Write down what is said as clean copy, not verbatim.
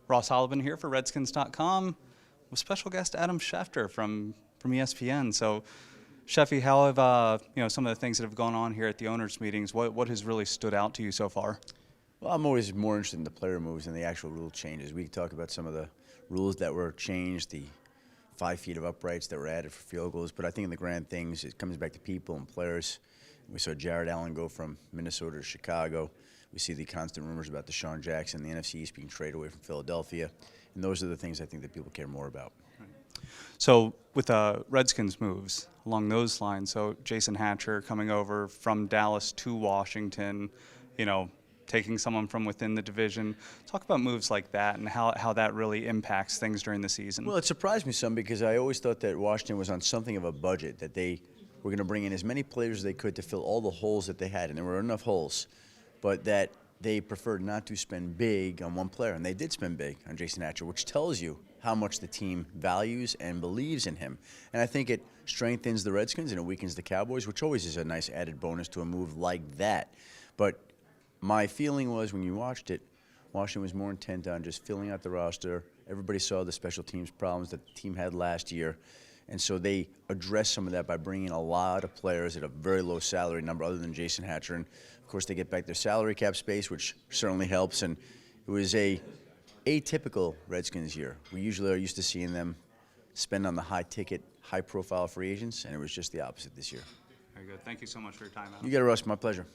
Ross Olivan here for Redskins.com with special guest Adam Schefter from ESPN. So, Sheffy, how have some of the things that have gone on here at the owners' meetings? What has really stood out to you so far? Well, I'm always more interested in the player moves than the actual rule changes. We can talk about some of the rules that were changed, the 5 feet of uprights that were added for field goals, but I think in the grand things, it comes back to people and players. We saw Jared Allen go from Minnesota to Chicago. We see the constant rumors about Deshaun Jackson, the NFC East being traded away from Philadelphia, and those are the things I think that people care more about. So with the Redskins moves along those lines, so Jason Hatcher coming over from Dallas to Washington, taking someone from within the division. Talk about moves like that and how that really impacts things during the season. Well, it surprised me some because I always thought that Washington was on something of a budget, that they were going to bring in as many players as they could to fill all the holes that they had, and there were enough holes, but that they preferred not to spend big on one player, and they did spend big on Jason Hatcher, which tells you how much the team values and believes in him. And I think it strengthens the Redskins and it weakens the Cowboys, which always is a nice added bonus to a move like that. But my feeling was when you watched it, Washington was more intent on just filling out the roster. Everybody saw the special teams problems that the team had last year. And so they addressed some of that by bringing a lot of players at a very low salary number other than Jason Hatcher. And, of course, they get back their salary cap space, which certainly helps. And it was a atypical Redskins year. We usually are used to seeing them spend on the high-ticket, high-profile free agents, and it was just the opposite this year. Very good. Thank you so much for your time, Adam. You got it, Russ. My pleasure.